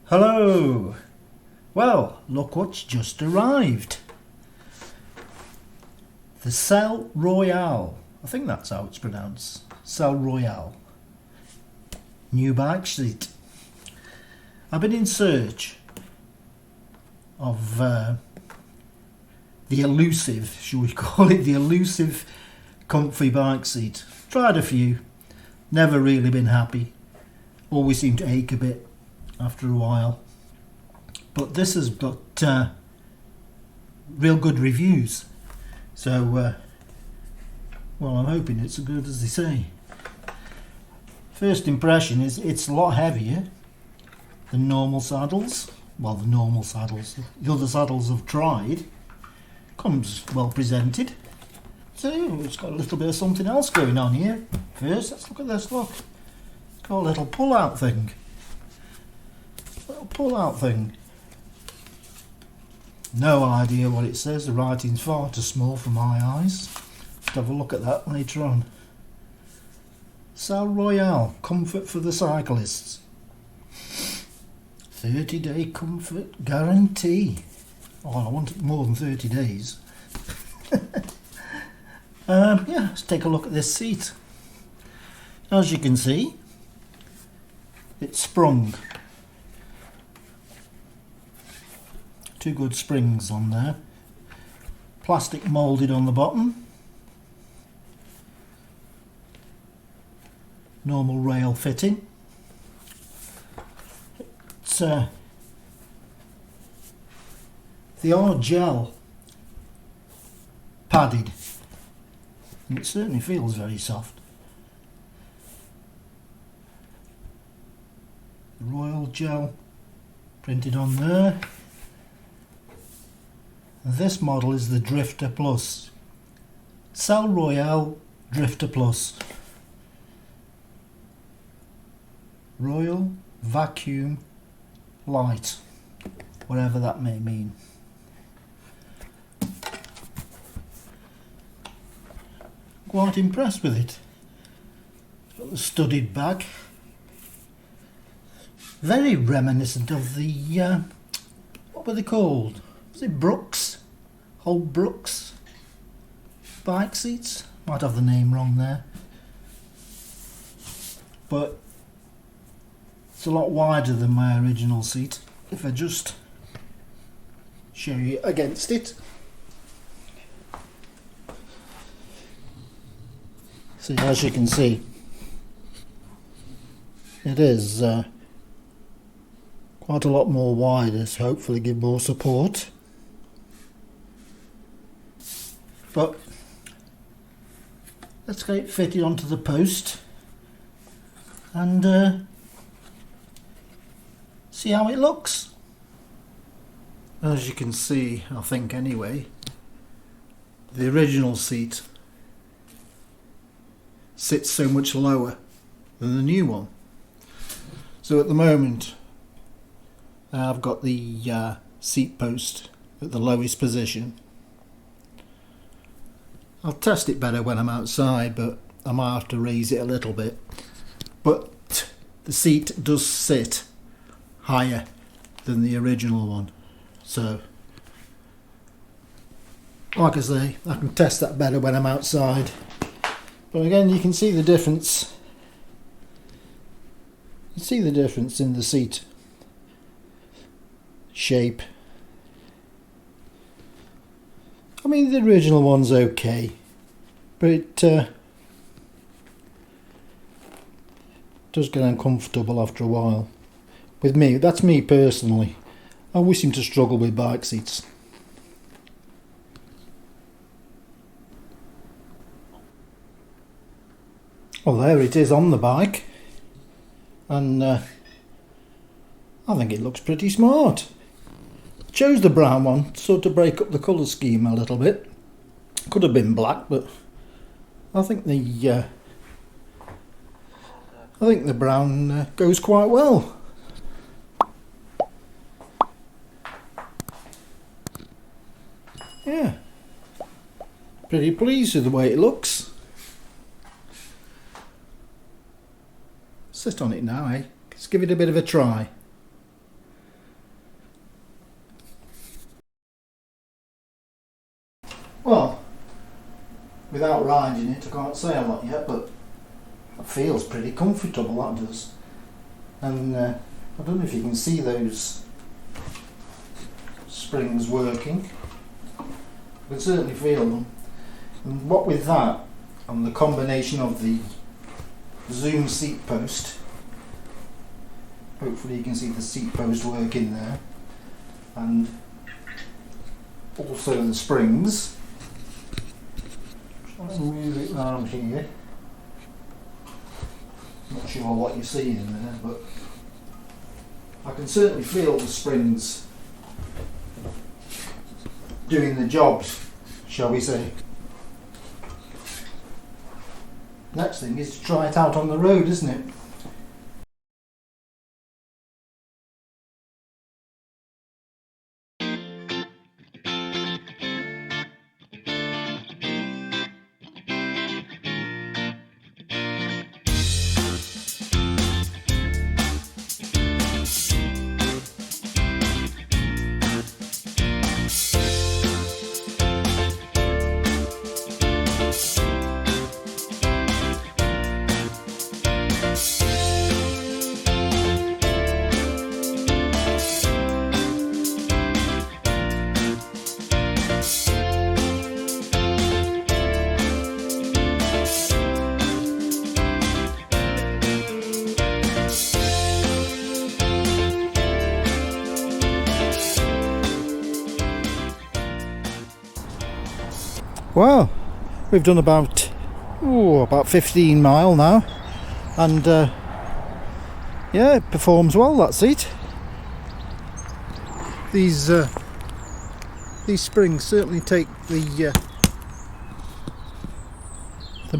Hello! Well, look what's just arrived. The Selle Royal. I think that's how it's pronounced. Selle Royal. New bike seat. I've been in search of the elusive, shall we call it, the elusive comfy bike seat. Tried a few, never really been happy. Always seem to ache a bit after a while. But this has got real good reviews. So, well, I'm hoping it's as good as they say. First impression is it's a lot heavier than normal saddles. Well, the normal saddles. The other saddles I've tried. Comes well presented. So, it's got a little bit of something else going on here. First, let's look at this, look. It's got a little pull-out thing. Little pull-out thing. No idea what it says. The writing's far too small for my eyes. Let's have a look at that later on. Selle Royal, comfort for the cyclists. 30-day comfort guarantee. Oh, I want it more than 30 days. Yeah, let's take a look at this seat. As you can see, it's sprung. Two good springs on there. Plastic moulded on the bottom. Normal rail fitting. It's they are gel padded, and it certainly feels very soft. Royal gel printed on there. This model is the Drifter Plus. Selle Royal Drifter Plus. Royal Vacuum Light, whatever that may mean. Quite impressed with it. It's got the studded bag. Very reminiscent of the, what were they called? Was it Brooks? Old Brooks bike seats? Might have the name wrong there. But it's a lot wider than my original seat. If I just show you against it. So as you can see, it is quite a lot more wider, so hopefully give more support. But let's get it fitted onto the post and see how it looks. As you can see, I think anyway, the original seat sits so much lower than the new one. So at the moment I've got the seat post at the lowest position. I'll test it better when I'm outside, but I might have to raise it a little bit. But the seat does sit higher than the original one, so like I say, I can test that better when I'm outside. But again, you can see the difference. You see the difference in the seat shape. I mean, the original one's okay, but it does get uncomfortable after a while. With me, that's me personally. I always seem to struggle with bike seats. Well, there it is on the bike, and I think it looks pretty smart. Chose the brown one so to break up the colour scheme a little bit. Could have been black, but I think the brown goes quite well. Yeah, pretty pleased with the way it looks. Sit on it now, eh? Let's give it a bit of a try. without riding it, I can't say a lot yet, but it feels pretty comfortable, that does. And I don't know if you can see those springs working. I can certainly feel them. And what with that, and the combination of the zoom seat post, hopefully you can see the seat post working there, and also the springs. Try and move it round here. Not sure what you're seeing in there, but I can certainly feel the springs doing the jobs, shall we say. Next thing is to try it out on the road, isn't it? Well, we've done about 15 mile now, and yeah, it performs well, that seat. These springs certainly take the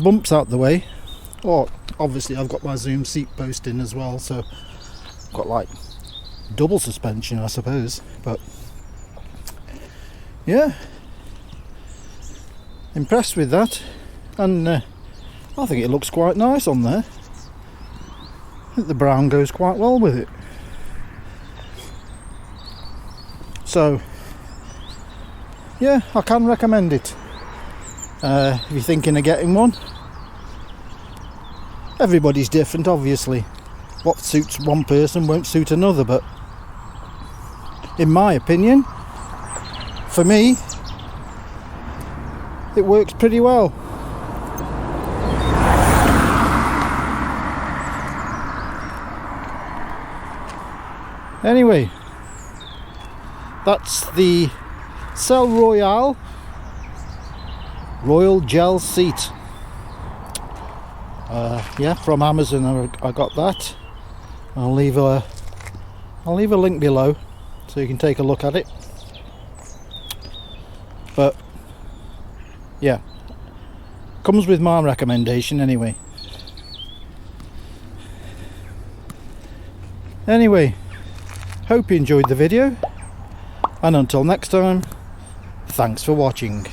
bumps out the way. Oh, obviously I've got my zoom seat post in as well, so I've got like double suspension, I suppose. But yeah, impressed with that, and I think it looks quite nice on there. I think the brown goes quite well with it. So yeah, I can recommend it if you're thinking of getting one. Everybody's different, obviously. What suits one person won't suit another, but in my opinion, for me, it works pretty well. Anyway, that's the Selle Royal Gel seat. Yeah, from Amazon. I got that. I'll leave a link below so you can take a look at it. But yeah, comes with my recommendation anyway. Anyway, hope you enjoyed the video, and until next time, thanks for watching.